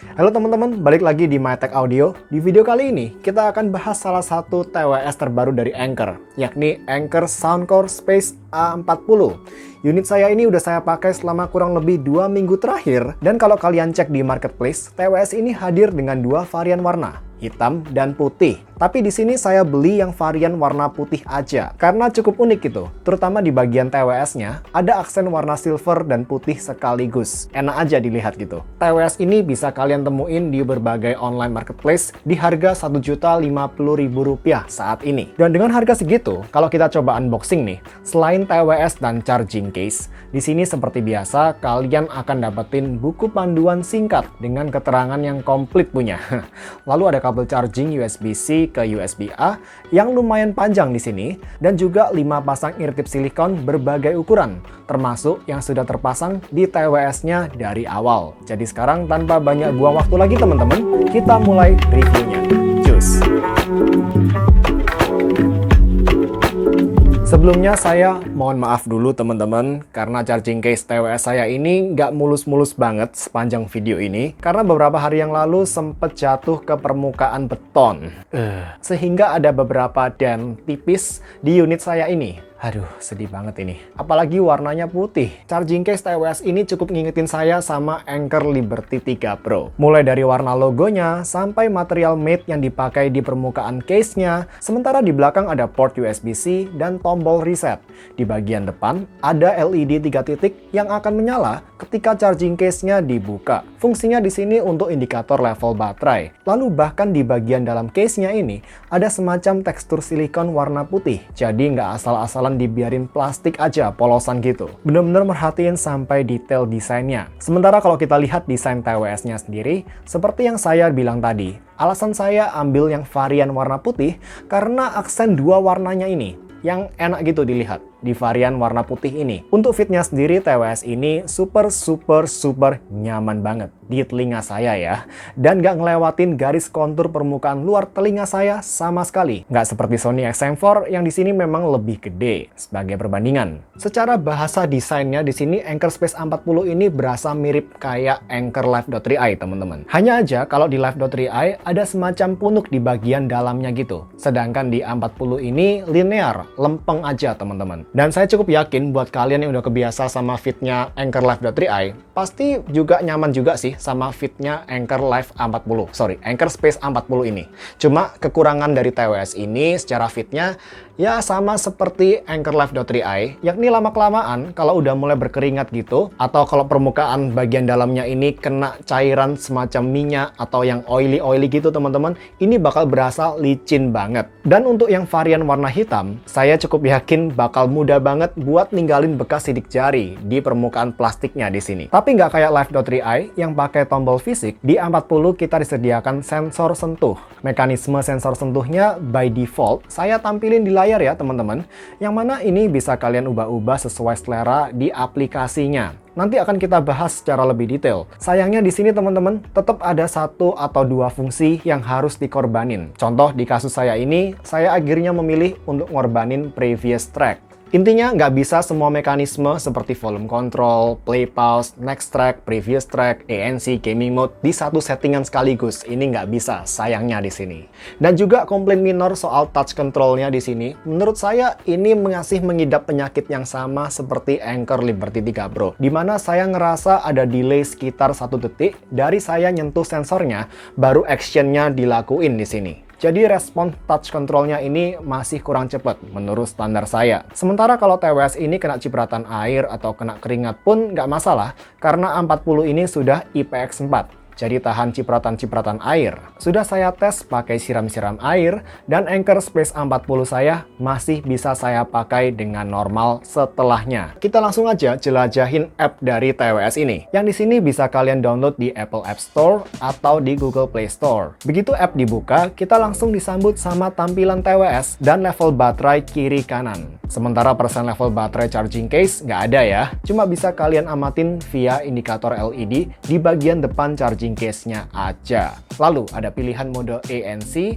Halo teman-teman, balik lagi di MyTech Audio. Di video kali ini, kita akan bahas salah satu TWS terbaru dari Anker, yakni Anker Soundcore Space A40. Unit saya ini udah saya pakai selama kurang lebih 2 minggu terakhir, dan kalau kalian cek di marketplace, TWS ini hadir dengan 2 varian warna, hitam dan putih. Tapi di sini saya beli yang varian warna putih aja, karena cukup unik gitu. Terutama di bagian TWS-nya, ada aksen warna silver dan putih sekaligus. Enak aja dilihat gitu. TWS ini bisa kalian temuin di berbagai online marketplace di harga Rp1.050.000 saat ini. Dan dengan harga segitu, kalau kita coba unboxing nih, selain TWS dan charging case, di sini seperti biasa kalian akan dapetin buku panduan singkat dengan keterangan yang komplit punya. Lalu ada kabel charging USB-C ke USB-A yang lumayan panjang di sini, dan juga 5 pasang ear tip silikon berbagai ukuran, termasuk yang sudah terpasang di TWS-nya dari awal. Jadi sekarang tanpa banyak buang waktu lagi teman-teman, kita mulai reviewnya. Cus! Sebelumnya saya mohon maaf dulu teman-teman, karena charging case TWS saya ini nggak mulus-mulus banget sepanjang video ini, karena beberapa hari yang lalu sempat jatuh ke permukaan beton. Sehingga ada beberapa dent tipis di unit saya ini. Aduh, sedih banget ini. Apalagi warnanya putih. Charging case TWS ini cukup ngingetin saya sama Anker Liberty 3 Pro. Mulai dari warna logonya, sampai material matte yang dipakai di permukaan case-nya. Sementara di belakang ada port USB-C dan tombol reset. Di bagian depan, ada LED 3 titik yang akan menyala ketika charging case-nya dibuka. Fungsinya di sini untuk indikator level baterai. Lalu bahkan di bagian dalam case-nya ini, ada semacam tekstur silikon warna putih. Jadi nggak asal-asalan dibiarin plastik aja polosan gitu. Bener-bener merhatiin sampai detail desainnya. Sementara kalau kita lihat desain TWS-nya sendiri, seperti yang saya bilang tadi, alasan saya ambil yang varian warna putih karena aksen dua warnanya ini yang enak gitu dilihat di varian warna putih ini. Untuk fitnya sendiri, TWS ini super nyaman banget di telinga saya ya. Dan nggak ngelewatin garis kontur permukaan luar telinga saya sama sekali. Nggak seperti Sony XM4 yang di sini memang lebih gede sebagai perbandingan. Secara bahasa desainnya di sini Anker Space A40 ini berasa mirip kayak Anker Live.3i teman-teman. Hanya aja kalau di Live.3i ada semacam punuk di bagian dalamnya gitu. Sedangkan di A40 ini linear, lempeng aja teman-teman. Dan saya cukup yakin buat kalian yang udah kebiasa sama fitnya Anker Live.3i, pasti juga nyaman juga sih sama fitnya Anker Live A40. Sorry, Anker Space A40 ini. Cuma kekurangan dari TWS ini secara fitnya ya sama seperti Anker Live.3i, yakni lama-kelamaan kalau udah mulai berkeringat gitu, atau kalau permukaan bagian dalamnya ini kena cairan semacam minyak atau yang oily gitu teman-teman, ini bakal berasa licin banget. Dan untuk yang varian warna hitam, saya cukup yakin bakal mudah banget buat ninggalin bekas sidik jari di permukaan plastiknya di sini. Tapi nggak kayak Live.3i yang pakai tombol fisik, di A40 kita disediakan sensor sentuh. Mekanisme sensor sentuhnya by default saya tampilin di layar ya teman-teman, yang mana ini bisa kalian ubah-ubah sesuai selera di aplikasinya. Nanti akan kita bahas secara lebih detail. Sayangnya di sini teman-teman, tetap ada 1 atau 2 fungsi yang harus dikorbanin. Contoh di kasus saya ini, saya akhirnya memilih untuk ngorbanin previous track. Intinya nggak bisa semua mekanisme seperti volume control, play pause, next track, previous track, ANC, gaming mode di satu settingan sekaligus. Ini nggak bisa, sayangnya di sini. Dan juga komplain minor soal touch controlnya di sini. Menurut saya ini masih mengidap penyakit yang sama seperti Anker Liberty 3 Pro, di mana saya ngerasa ada delay sekitar 1 detik dari saya nyentuh sensornya, baru actionnya dilakuin di sini. Jadi respon touch controlnya ini masih kurang cepat menurut standar saya. Sementara kalau TWS ini kena cipratan air atau kena keringat pun nggak masalah, karena A40 ini sudah IPX4. Jadi tahan cipratan-cipratan air. Sudah saya tes pakai siram-siram air, dan Anker Space A40 saya masih bisa saya pakai dengan normal setelahnya. Kita langsung aja jelajahin app dari TWS ini. Yang di sini bisa kalian download di Apple App Store atau di Google Play Store. Begitu app dibuka, kita langsung disambut sama tampilan TWS dan level baterai kiri kanan. Sementara persen level baterai charging case nggak ada ya. Cuma bisa kalian amatin via indikator LED di bagian depan charging case-nya aja. Lalu ada pilihan mode ANC,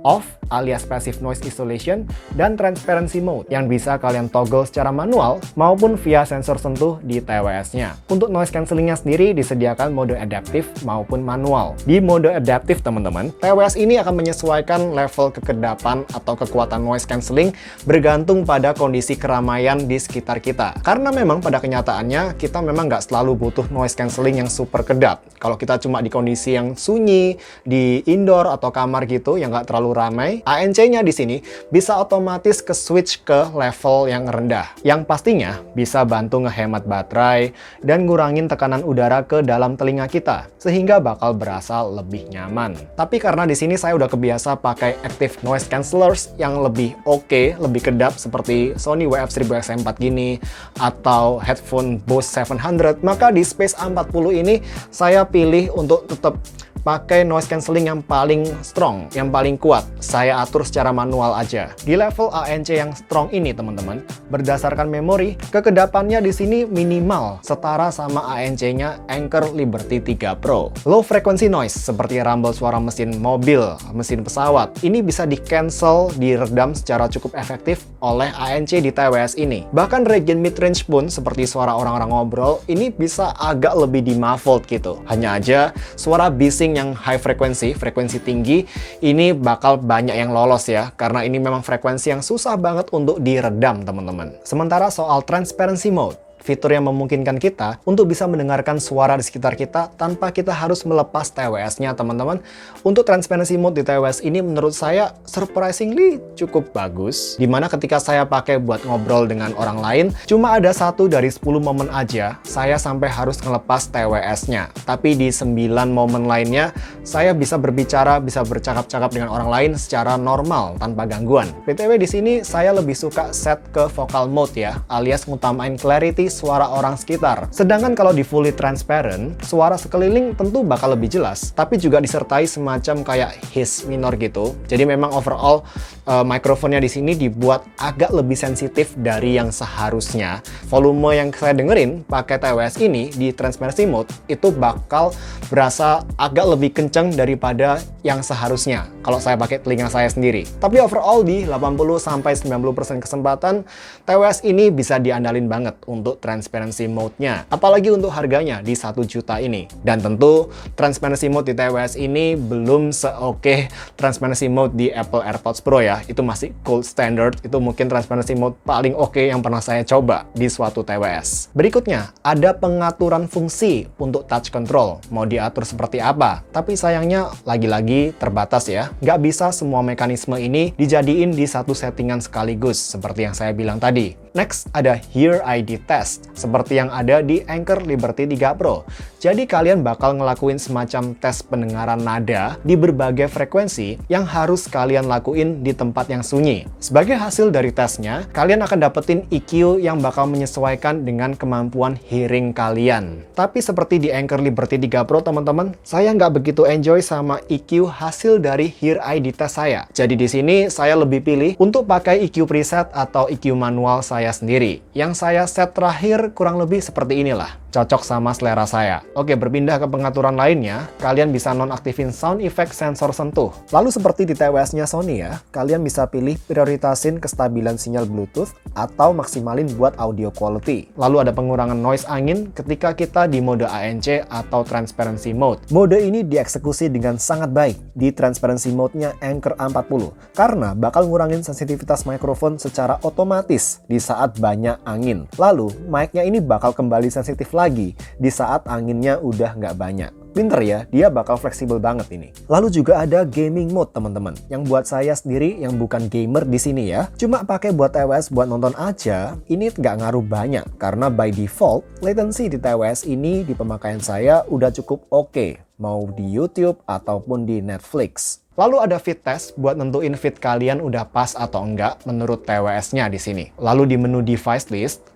off alias passive noise isolation, dan transparency mode yang bisa kalian toggle secara manual maupun via sensor sentuh di TWS-nya. Untuk noise cancellingnya sendiri disediakan mode adaptif maupun manual. Di mode adaptif teman-teman, TWS ini akan menyesuaikan level kekedapan atau kekuatan noise cancelling bergantung pada kondisi keramaian di sekitar kita. Karena memang pada kenyataannya kita memang nggak selalu butuh noise cancelling yang super kedap. Kalau kita cuma di kondisi yang sunyi, di indoor atau kamar gitu yang nggak terlalu ramai, ANC-nya di sini bisa otomatis ke switch ke level yang rendah. Yang pastinya bisa bantu ngehemat baterai dan ngurangin tekanan udara ke dalam telinga kita, sehingga bakal berasa lebih nyaman. Tapi karena di sini saya udah kebiasa pakai active noise cancellers yang lebih oke, lebih kedap seperti Sony WF-1000XM4 gini atau headphone Bose 700, maka di Space A40 ini saya pilih untuk tetap pakai noise cancelling yang paling strong, yang paling kuat. Saya atur secara manual aja. Di level ANC yang strong ini, teman-teman, berdasarkan memori, kekedapannya di sini minimal setara sama ANC-nya Anker Liberty 3 Pro. Low frequency noise seperti rumble suara mesin mobil, mesin pesawat, ini bisa di-cancel, diredam secara cukup efektif oleh ANC di TWS ini. Bahkan region mid-range pun seperti suara orang-orang ngobrol, ini bisa agak lebih di-muffled gitu. Hanya aja suara bising yang high frekuensi tinggi, ini bakal banyak yang lolos ya, karena ini memang frekuensi yang susah banget untuk diredam teman-teman. Sementara soal transparency mode, fitur yang memungkinkan kita untuk bisa mendengarkan suara di sekitar kita tanpa kita harus melepas TWS-nya, teman-teman. Untuk transparency mode di TWS ini menurut saya surprisingly cukup bagus, dimana ketika saya pakai buat ngobrol dengan orang lain, cuma ada 1 dari 10 momen aja saya sampai harus ngelepas TWS-nya. Tapi di 9 momen lainnya, saya bisa berbicara, bisa bercakap-cakap dengan orang lain secara normal, tanpa gangguan. BTW di sini saya lebih suka set ke vocal mode ya, alias ngutamain clarity suara orang sekitar. Sedangkan kalau di fully transparent, suara sekeliling tentu bakal lebih jelas, tapi juga disertai semacam kayak hiss minor gitu. Jadi memang overall mikrofonnya di sini dibuat agak lebih sensitif dari yang seharusnya. Volume yang saya dengerin pakai TWS ini di transparency mode itu bakal berasa agak lebih kenceng daripada yang seharusnya kalau saya pakai telinga saya sendiri. Tapi overall di 80-90% kesempatan TWS ini bisa diandalin banget untuk transparency mode-nya. Apalagi untuk harganya di 1 juta ini. Dan tentu transparency mode di TWS ini belum se-oke transparency mode di Apple AirPods Pro ya. Itu masih gold standard. Itu mungkin transparency mode paling oke yang pernah saya coba di suatu TWS. Berikutnya, ada pengaturan fungsi untuk touch control. Mau diatur seperti apa? Tapi sayangnya lagi-lagi terbatas ya. Nggak bisa semua mekanisme ini dijadiin di satu settingan sekaligus seperti yang saya bilang tadi. Next, ada Hear ID Test, seperti yang ada di Anker Liberty 3 Pro. Jadi kalian bakal ngelakuin semacam tes pendengaran nada di berbagai frekuensi yang harus kalian lakuin di tempat yang sunyi. Sebagai hasil dari tesnya, kalian akan dapetin EQ yang bakal menyesuaikan dengan kemampuan hearing kalian. Tapi seperti di Anker Liberty 3 Pro teman-teman, saya nggak begitu enjoy sama EQ hasil dari Hear ID Test saya. Jadi di sini saya lebih pilih untuk pakai EQ preset atau EQ manual saya sendiri. Yang saya set terakhir kurang lebih seperti inilah. Cocok sama selera saya. Oke, berpindah ke pengaturan lainnya, kalian bisa nonaktifin sound effect sensor sentuh. Lalu seperti di TWS-nya Sony ya, kalian bisa pilih prioritasin kestabilan sinyal Bluetooth atau maksimalin buat audio quality. Lalu ada pengurangan noise angin ketika kita di mode ANC atau transparency mode. Mode ini dieksekusi dengan sangat baik di transparency mode-nya Anker A40 karena bakal ngurangin sensitivitas mikrofon secara otomatis di saat banyak angin. Lalu, mic-nya ini bakal kembali sensitif lagi di saat anginnya udah nggak banyak. Pinter ya, dia bakal fleksibel banget ini. Lalu juga ada gaming mode teman-teman, yang buat saya sendiri yang bukan gamer di sini ya, cuma pakai buat TWS buat nonton aja, ini nggak ngaruh banyak karena by default latency di TWS ini di pemakaian saya udah cukup oke, mau di YouTube ataupun di Netflix. Lalu ada fit test buat nentuin fit kalian udah pas atau enggak menurut TWS-nya di sini. Lalu di menu device list,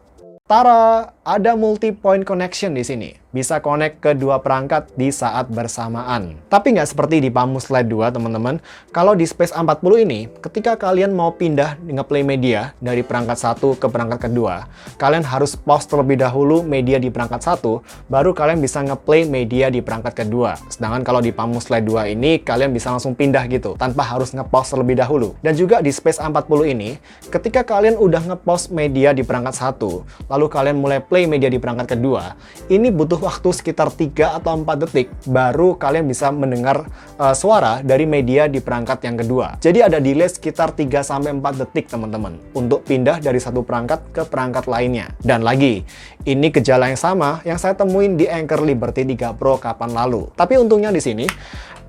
tara, ada multi-point connection di sini. bisa connect ke dua perangkat di saat bersamaan. Tapi nggak seperti di Pamus Lite 2, teman-teman. Kalau di Space A40 ini, ketika kalian mau pindah ngeplay media dari perangkat satu ke perangkat kedua, kalian harus pause terlebih dahulu media di perangkat satu, baru kalian bisa ngeplay media di perangkat kedua. Sedangkan kalau di Pamus Lite 2 ini, kalian bisa langsung pindah gitu, tanpa harus nge-pause terlebih dahulu. Dan juga di Space A40 ini, ketika kalian udah nge-pause media di perangkat satu, lalu kalian mulai play media di perangkat kedua, ini butuh waktu sekitar 3 atau 4 detik, baru kalian bisa mendengar suara dari media di perangkat yang kedua. Jadi ada delay sekitar 3-4 detik, teman-teman, untuk pindah dari satu perangkat ke perangkat lainnya. Dan lagi, ini gejala yang sama yang saya temuin di Anker Liberty 3 Pro kapan lalu. Tapi untungnya di sini,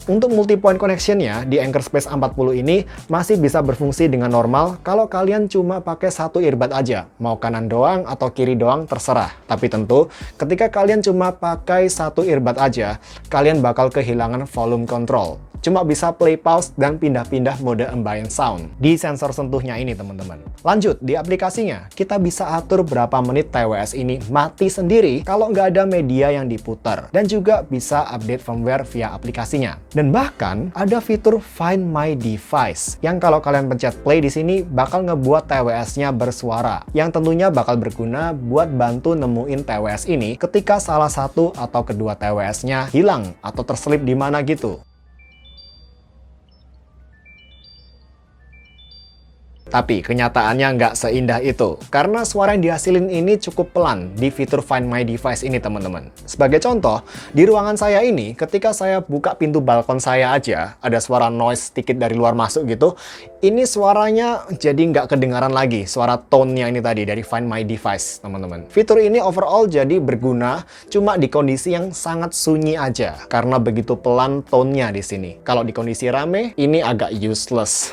untuk multi-point connection-nya di Anker Space A40 ini masih bisa berfungsi dengan normal kalau kalian cuma pakai satu earbud aja. Mau kanan doang atau kiri doang terserah. Tapi tentu, ketika kalian cuma pakai satu earbud aja, kalian bakal kehilangan volume control. Cuma bisa play pause dan pindah-pindah mode ambient sound di sensor sentuhnya ini, teman-teman. Lanjut, di aplikasinya, kita bisa atur berapa menit TWS ini mati sendiri kalau nggak ada media yang diputar. Dan juga bisa update firmware via aplikasinya. Dan bahkan, ada fitur Find My Device, yang kalau kalian pencet play di sini, bakal ngebuat TWS-nya bersuara. Yang tentunya bakal berguna buat bantu nemuin TWS ini ketika salah satu atau kedua TWS-nya hilang atau terselip di mana gitu. Tapi kenyataannya nggak seindah itu, karena suara yang dihasilin ini cukup pelan di fitur Find My Device ini, teman-teman. Sebagai contoh, di ruangan saya ini, ketika saya buka pintu balkon saya aja, ada suara noise sedikit dari luar masuk gitu, ini suaranya jadi nggak kedengaran lagi, suara tone-nya ini tadi dari Find My Device, teman-teman. Fitur ini overall jadi berguna cuma di kondisi yang sangat sunyi aja, karena begitu pelan tone-nya di sini. Kalau di kondisi rame, ini agak useless.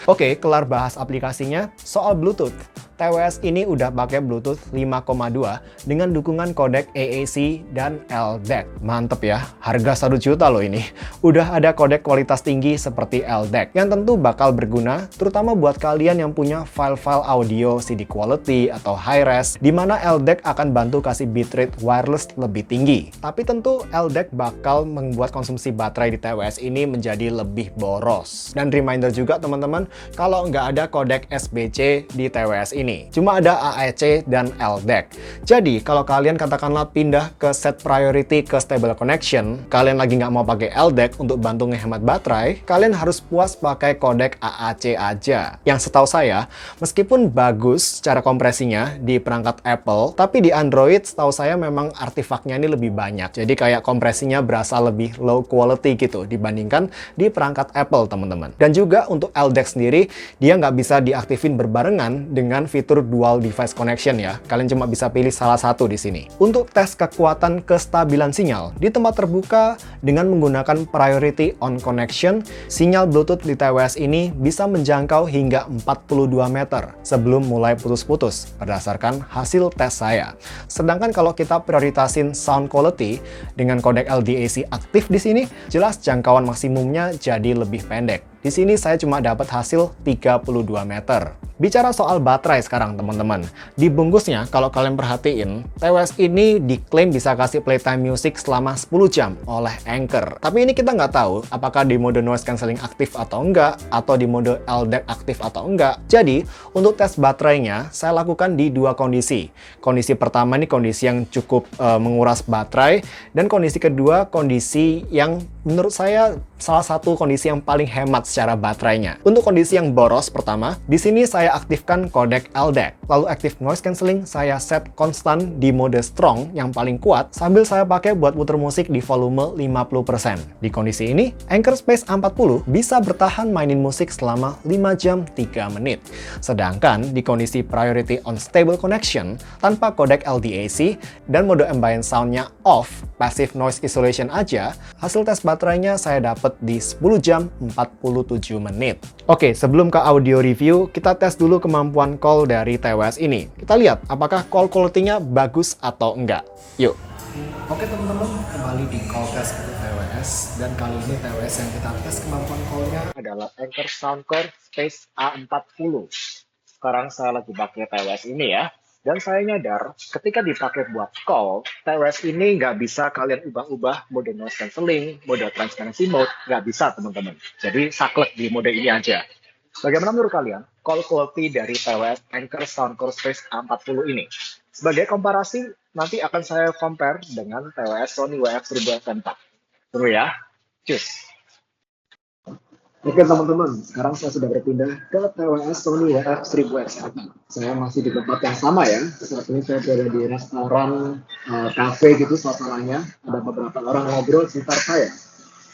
Oke, kelar bahas aplikasinya, soal Bluetooth. TWS ini udah pakai Bluetooth 5,2 dengan dukungan kodek AAC dan LDAC. Mantep ya, harga 1 juta loh ini. Udah ada kodek kualitas tinggi seperti LDAC, yang tentu bakal berguna terutama buat kalian yang punya file-file audio CD quality atau high res, di mana LDAC akan bantu kasih bitrate wireless lebih tinggi. Tapi tentu LDAC bakal membuat konsumsi baterai di TWS ini menjadi lebih boros. Dan reminder juga, teman-teman, kalau nggak ada kodek SBC di TWS ini, cuma ada AEC dan LDAC. Jadi, kalau kalian katakanlah pindah ke set priority ke stable connection, kalian lagi nggak mau pakai LDAC untuk bantu ngehemat baterai, kalian harus puas pakai kodek AAC aja. Yang setahu saya, meskipun bagus cara kompresinya di perangkat Apple, tapi di Android setahu saya memang artifaknya ini lebih banyak. Jadi kayak kompresinya berasa lebih low quality gitu dibandingkan di perangkat Apple, teman-teman. Dan juga untuk LDAC sendiri, dia nggak bisa diaktifin berbarengan dengan fitur dual device connection ya. Kalian cuma bisa pilih salah satu di sini. Untuk tes kekuatan kestabilan sinyal di tempat terbuka dengan menggunakan priority on connection, sinyal Bluetooth di TWS ini bisa menjangkau hingga 42 meter sebelum mulai putus-putus berdasarkan hasil tes saya. Sedangkan kalau kita prioritasin sound quality dengan kodek LDAC aktif di sini, jelas jangkauan maksimumnya jadi lebih pendek. Di sini saya cuma dapat hasil 32 meter. Bicara soal baterai sekarang, teman-teman. Di bungkusnya, kalau kalian perhatiin, TWS ini diklaim bisa kasih playtime music selama 10 jam oleh Anker. Tapi ini kita nggak tahu apakah di mode noise cancelling aktif atau enggak, atau di mode LDAC aktif atau enggak. Jadi, untuk tes baterainya, saya lakukan di dua kondisi. Kondisi pertama ini kondisi yang cukup menguras baterai, dan kondisi kedua kondisi yang menurut saya salah satu kondisi yang paling hemat secara baterainya. Untuk kondisi yang boros pertama, di sini saya aktifkan kodek LDAC. Lalu active noise cancelling saya set konstan di mode strong yang paling kuat, sambil saya pakai buat puter musik di volume 50%. Di kondisi ini, Anker Space A40 bisa bertahan mainin musik selama 5 jam 3 menit. Sedangkan di kondisi priority on stable connection, tanpa kodek LDAC dan mode ambient sound-nya off, passive noise isolation aja, hasil tes baterainya saya dapat di 10 jam 47 menit. Oke, sebelum ke audio review, kita tes dulu kemampuan call dari TWS ini. Kita lihat apakah call quality-nya bagus atau enggak. Yuk. Oke teman-teman, kembali di call test untuk TWS, dan kali ini TWS yang kita tes kemampuan call-nya adalah Anker Soundcore Space A40. Sekarang saya lagi pakai TWS ini ya. Dan saya nyadar ketika dipakai buat call, TWS ini nggak bisa kalian ubah-ubah mode noise cancelling, mode transparency mode, nggak bisa teman-teman. Jadi saklek di mode ini aja. Bagaimana menurut kalian call quality dari TWS Anker Soundcore Space A40 ini? Sebagai komparasi, nanti akan saya compare dengan TWS Sony WF-1004. Tunggu ya. Cus. Oke teman-teman, sekarang saya sudah berpindah ke TWS Sony WF-1004. Saya masih di tempat yang sama ya. Saat ini saya berada di restoran cafe gitu suasananya. Ada beberapa orang ngobrol sekitar saya.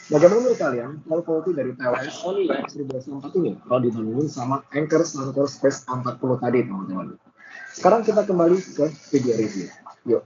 Bagaimana menurut kalian call quality dari TWS Sony WF-1004 ini kalau dibandingin sama Anker Soundcore Space A40 tadi teman-teman? Sekarang kita kembali ke video review. Yuk.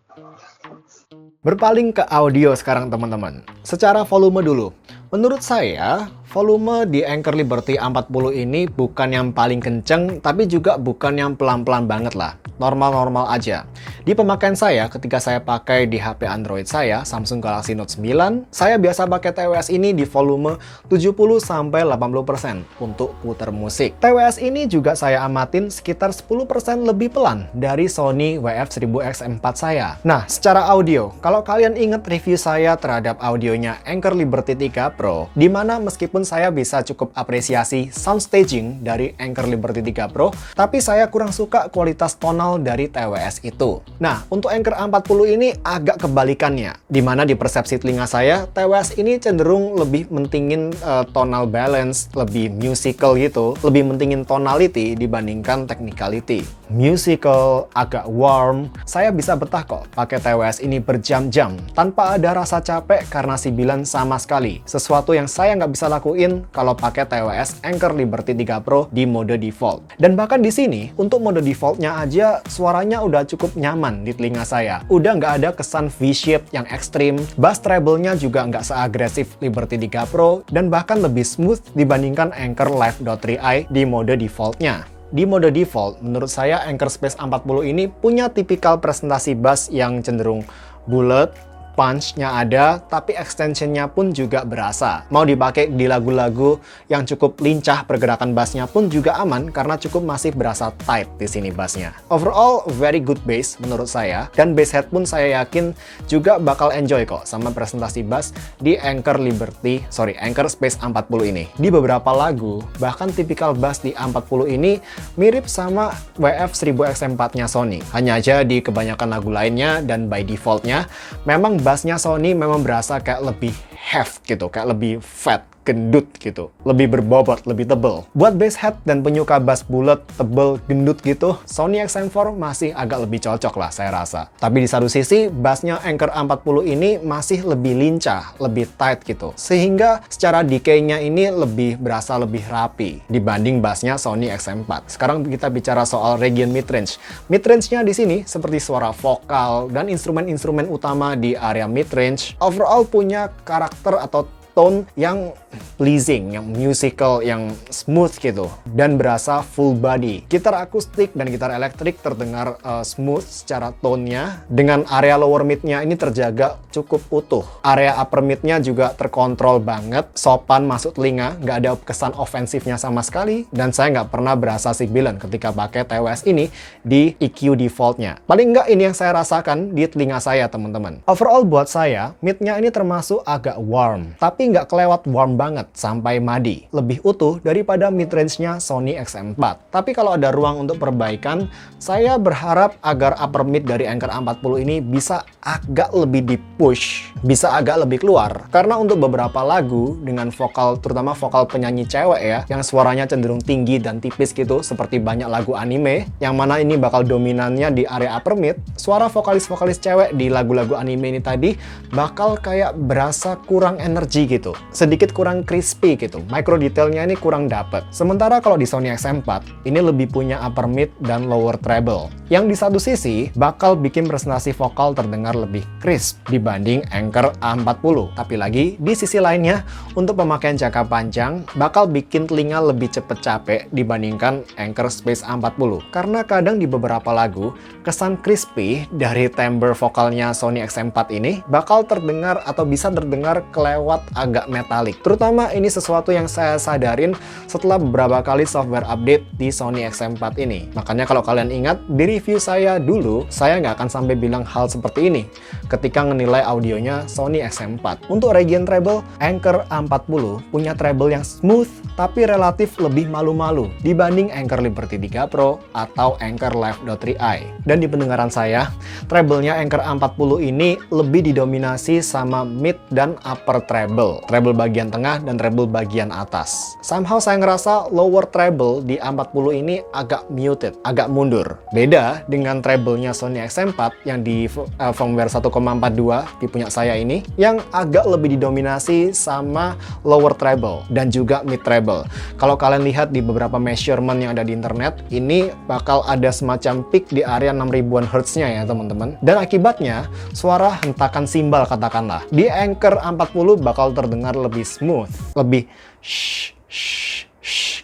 Berpaling ke audio sekarang teman-teman. Secara volume dulu. Menurut saya, volume di Anker Liberty A40 ini bukan yang paling kenceng, tapi juga bukan yang pelan-pelan banget lah. Normal-normal aja. Di pemakaian saya, ketika saya pakai di HP Android saya, Samsung Galaxy Note 9, saya biasa pakai TWS ini di volume 70-80% untuk putar musik. TWS ini juga saya amatin sekitar 10% lebih pelan dari Sony WF-1000X4 saya. Nah, secara audio, kalau kalian ingat review saya terhadap audionya Anker Liberty 3 Pro, di mana meskipun saya bisa cukup apresiasi sound staging dari Anker Liberty 3 Pro, tapi saya kurang suka kualitas tonal dari TWS itu. Nah, untuk Anker A40 ini agak kebalikannya, di mana di persepsi telinga saya, TWS ini cenderung lebih mentingin tonal balance, lebih musical gitu, lebih mentingin tonality dibandingkan technicality. Musical, agak warm, saya bisa betah kok pakai TWS ini berjam-jam, tanpa ada rasa capek karena sibilan sama sekali. Sesuatu yang saya nggak bisa lakuin kalau pakai TWS Anker Liberty 3 Pro di mode default. Dan bahkan di sini, untuk mode defaultnya aja, suaranya udah cukup nyaman di telinga saya. Udah nggak ada kesan V-shape yang ekstrim, bass treble-nya juga nggak seagresif Liberty 3 Pro, dan bahkan lebih smooth dibandingkan Anker Live.3i di mode defaultnya. Di mode default, menurut saya Anker Space A40 ini punya tipikal presentasi bass yang cenderung bulat, punch-nya ada, tapi extension-nya pun juga berasa. Mau dipakai di lagu-lagu yang cukup lincah, pergerakan bassnya pun juga aman karena cukup masih berasa tight di sini bassnya. Overall, very good bass menurut saya, dan bass head pun saya yakin juga bakal enjoy kok sama presentasi bass di Anker Space A40 ini. Di beberapa lagu, bahkan tipikal bass di A40 ini mirip sama WF-1000X4-nya Sony. Hanya aja di kebanyakan lagu lainnya dan by default-nya, memang bassnya Sony memang berasa kayak lebih heft gitu, kayak lebih fat, gendut gitu, lebih berbobot, lebih tebel. Buat bass head dan penyuka bass bulat, tebel, gendut gitu, Sony XM4 masih agak lebih cocok lah saya rasa. Tapi di satu sisi, bassnya Anker A40 ini masih lebih lincah, lebih tight gitu, sehingga secara decay-nya ini lebih berasa lebih rapi dibanding bassnya Sony XM4. Sekarang kita bicara soal region midrange. Midrange-nya di sini seperti suara vokal dan instrumen-instrumen utama di area midrange overall punya karakter atau tone yang pleasing, yang musical, yang smooth gitu, dan berasa full body. Gitar akustik dan gitar elektrik terdengar smooth secara tone-nya, dengan area lower mid-nya ini terjaga cukup utuh. Area upper mid-nya juga terkontrol banget, sopan masuk telinga, nggak ada kesan ofensifnya sama sekali, dan saya nggak pernah berasa sibilan ketika pakai TWS ini di EQ default-nya. Paling nggak ini yang saya rasakan di telinga saya, teman-teman. Overall buat saya, mid-nya ini termasuk agak warm, tapi nggak kelewat warm banget sampai madi. Lebih utuh daripada mid-range-nya Sony XM4. Tapi kalau ada ruang untuk perbaikan, saya berharap agar upper mid dari Anker A40 ini bisa agak lebih di-push, bisa agak lebih keluar. Karena untuk beberapa lagu dengan vokal, terutama vokal penyanyi cewek ya, yang suaranya cenderung tinggi dan tipis gitu, seperti banyak lagu anime, yang mana ini bakal dominannya di area upper mid, suara vokalis-vokalis cewek di lagu-lagu anime ini tadi bakal kayak berasa kurang energi gitu. Sedikit kurang crispy gitu, micro detailnya ini kurang dapet. Sementara kalau di Sony XM4, ini lebih punya upper mid dan lower treble, yang di satu sisi bakal bikin presentasi vokal terdengar lebih crisp dibanding Anker A40. Tapi lagi, di sisi lainnya, untuk pemakaian jangka panjang, bakal bikin telinga lebih cepet capek dibandingkan Anker Space A40. Karena kadang di beberapa lagu, kesan crispy dari timbre vokalnya Sony XM4 ini bakal terdengar atau bisa terdengar kelewat agak metalik. Terutama ini sesuatu yang saya sadarin setelah beberapa kali software update di Sony XM4 ini. Makanya kalau kalian ingat, di review saya dulu, saya nggak akan sampai bilang hal seperti ini ketika menilai audionya Sony XM4. Untuk region treble, Anker A40 punya treble yang smooth tapi relatif lebih malu-malu dibanding Anker Liberty 3 Pro atau Anker Live 3i. Dan di pendengaran saya, treble-nya Anker A40 ini lebih didominasi sama mid dan upper treble. Treble bagian tengah dan treble bagian atas. Somehow saya ngerasa lower treble di A40 ini agak muted, agak mundur. Beda dengan treble-nya Sony XM4 yang di firmware 1,42 di punya saya ini, yang agak lebih didominasi sama lower treble dan juga mid treble. Kalau kalian lihat di beberapa measurement yang ada di internet, ini bakal ada semacam peak di area 6000-an Hz-nya ya teman-teman. Dan akibatnya, suara hentakan simbal katakanlah di Anker A40 bakal terdengar lebih smooth, lebih shh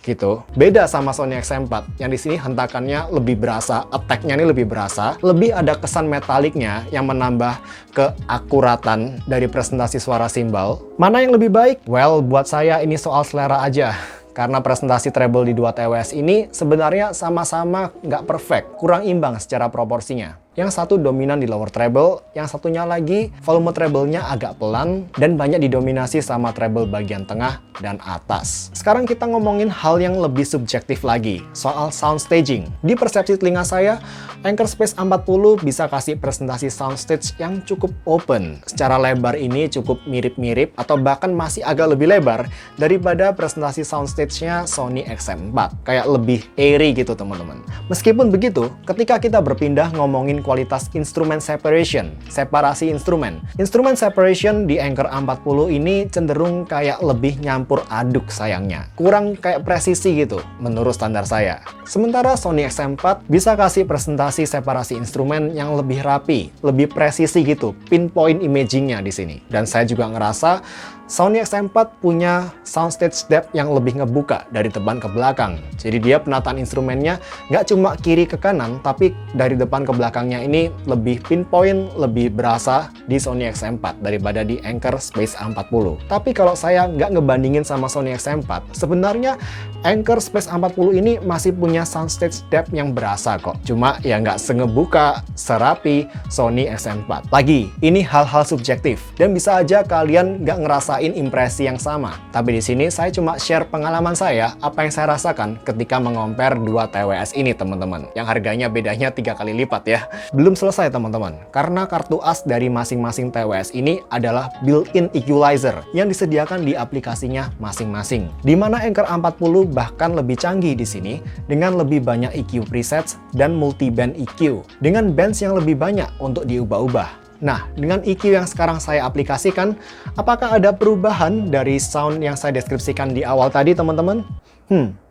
gitu. Beda sama Sony XM4 yang di sini hentakannya lebih berasa, attack-nya ini lebih berasa, lebih ada kesan metaliknya yang menambah keakuratan dari presentasi suara simbal. Mana yang lebih baik? Well, buat saya ini soal selera aja. Karena presentasi treble di dua TWS ini sebenarnya sama-sama nggak perfect, kurang imbang secara proporsinya. Yang satu dominan di lower treble, yang satunya lagi volume treble-nya agak pelan dan banyak didominasi sama treble bagian tengah dan atas. Sekarang kita ngomongin hal yang lebih subjektif lagi, soal sound staging. Di persepsi telinga saya, Anker Space A40 bisa kasih presentasi soundstage yang cukup open. Secara lebar ini cukup mirip-mirip atau bahkan masih agak lebih lebar daripada presentasi soundstage-nya Sony XM4. Kayak lebih airy gitu teman-teman. Meskipun begitu, ketika kita berpindah ngomongin kualitas instrumen separation, separasi instrumen. Instrumen separation di Anker A40 ini cenderung kayak lebih nyampur aduk sayangnya. Kurang kayak presisi gitu, menurut standar saya. Sementara Sony XM4 bisa kasih presentasi separasi instrumen yang lebih rapi, lebih presisi gitu, pinpoint imagingnya di sini. Dan saya juga ngerasa Sony XM4 punya soundstage depth yang lebih ngebuka dari depan ke belakang. Jadi dia penataan instrumennya nggak cuma kiri ke kanan, tapi dari depan ke belakangnya ini lebih pinpoint, lebih berasa di Sony XM4 daripada di Anker Space A40. Tapi kalau saya nggak ngebandingin sama Sony XM4, sebenarnya Anker Space A40 ini masih punya soundstage depth yang berasa kok. Cuma ya nggak sengebuka, serapi Sony XM4. Lagi, ini hal-hal subjektif dan bisa aja kalian nggak ngerasa impresi yang sama. Tapi di sini saya cuma share pengalaman saya, apa yang saya rasakan ketika mengompar dua TWS ini teman-teman. Yang harganya bedanya 3 kali lipat ya. Belum selesai teman-teman, karena kartu as dari masing-masing TWS ini adalah built-in equalizer yang disediakan di aplikasinya masing-masing. Di mana Anker A40 bahkan lebih canggih di sini dengan lebih banyak EQ presets dan multi-band EQ dengan bands yang lebih banyak untuk diubah-ubah. Nah, dengan EQ yang sekarang saya aplikasikan, apakah ada perubahan dari sound yang saya deskripsikan di awal tadi, teman-teman?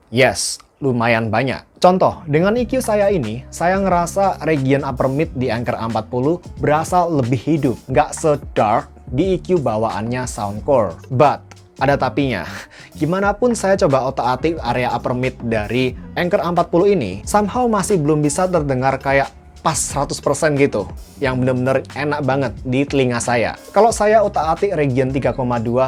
Yes, lumayan banyak. Contoh, dengan EQ saya ini, saya ngerasa region upper mid di Anker A40 berasa lebih hidup, nggak se-dark di EQ bawaannya Soundcore. But, ada tapinya. Gimana pun saya coba otak-atik area upper mid dari Anker A40 ini, somehow masih belum bisa terdengar kayak pas 100% gitu, yang bener-bener enak banget di telinga saya. Kalau saya otak-atik region 3,2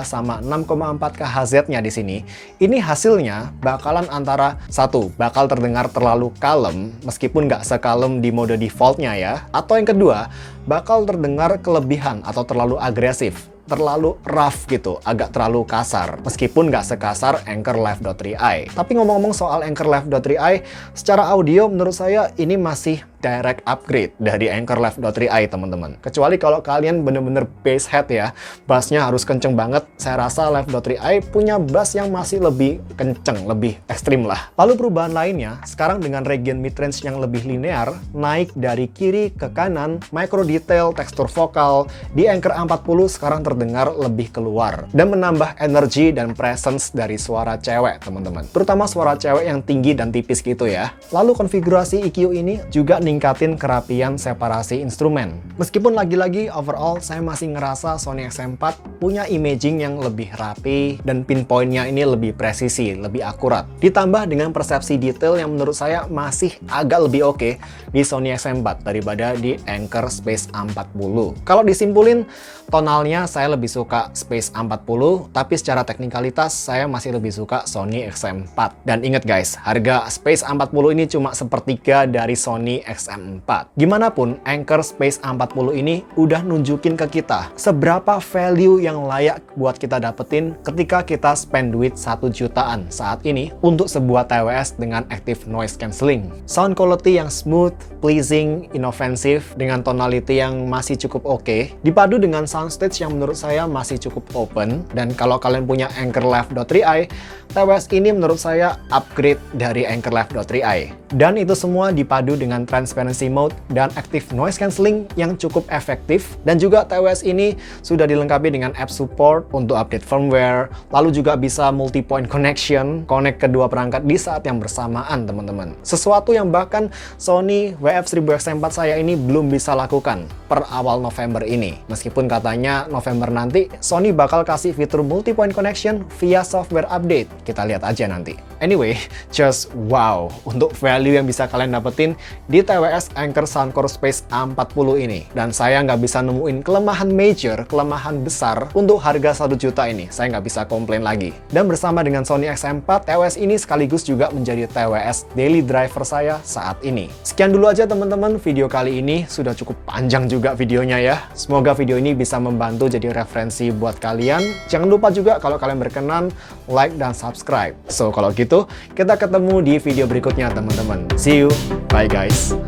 sama 6,4 kHz-nya di sini, ini hasilnya bakalan antara satu, bakal terdengar terlalu kalem, meskipun nggak sekalem di mode defaultnya ya, atau yang kedua, bakal terdengar kelebihan atau terlalu agresif, terlalu rough gitu, agak terlalu kasar, meskipun nggak sekasar Anker Live 3i. Tapi ngomong-ngomong soal Anker Live 3i, secara audio menurut saya ini masih direct upgrade dari Anker Live 3i teman-teman. Kecuali kalau kalian bener-bener bass head ya, bassnya harus kenceng banget. Saya rasa Live 3i punya bass yang masih lebih kenceng, lebih ekstrim lah. Lalu perubahan lainnya, sekarang dengan region midrange yang lebih linear, naik dari kiri ke kanan, micro detail, tekstur vokal, di Anker A40 sekarang terdengar lebih keluar dan menambah energi dan presence dari suara cewek teman-teman, terutama suara cewek yang tinggi dan tipis gitu ya. Lalu konfigurasi EQ ini juga ningkatin kerapian separasi instrumen. Meskipun lagi-lagi overall saya masih ngerasa Sony XM4 punya imaging yang lebih rapi dan pinpointnya ini lebih presisi, lebih akurat. Ditambah dengan persepsi detail yang menurut saya masih agak lebih oke di Sony XM4 daripada di Anker Space A40. Kalau disimpulin, tonalnya saya lebih suka Space A40, tapi secara teknikalitas saya masih lebih suka Sony XM4. Dan ingat guys, harga Space A40 ini cuma sepertiga dari Sony XM4. Gimana pun, Anker Space A40 ini udah nunjukin ke kita seberapa value yang layak buat kita dapetin ketika kita spend duit 1 jutaan saat ini untuk sebuah TWS dengan active noise cancelling. Sound quality yang smooth, pleasing, inovatif dengan tonality yang masih cukup oke, dipadu dengan soundstage yang menurut saya masih cukup open. Dan kalau kalian punya Anker Live 3i, TWS ini menurut saya upgrade dari Anker Live 3i. Dan itu semua dipadu dengan transparency mode dan active noise cancelling yang cukup efektif. Dan juga TWS ini sudah dilengkapi dengan app support untuk update firmware, lalu juga bisa multi-point connection, connect kedua perangkat di saat yang bersamaan teman-teman. Sesuatu yang bahkan Sony WF-1000XM4 saya ini belum bisa lakukan per awal November ini. Meskipun katanya November nanti Sony bakal kasih fitur multi-point connection via software update. Kita lihat aja nanti. Anyway, just wow untuk value yang bisa kalian dapetin di TWS Anker Soundcore Space A40 ini. Dan saya nggak bisa nemuin kelemahan major, kelemahan besar untuk harga 1 juta ini. Saya nggak bisa komplain lagi. Dan bersama dengan Sony XM4, TWS ini sekaligus juga menjadi TWS daily driver saya saat ini. Sekian dulu aja teman-teman video kali ini. Sudah cukup panjang juga videonya ya. Semoga video ini bisa membantu jadi referensi buat kalian. Jangan lupa juga kalau kalian berkenan, like dan subscribe. So, kalau gitu, kita ketemu di video berikutnya teman-teman. See you, bye guys.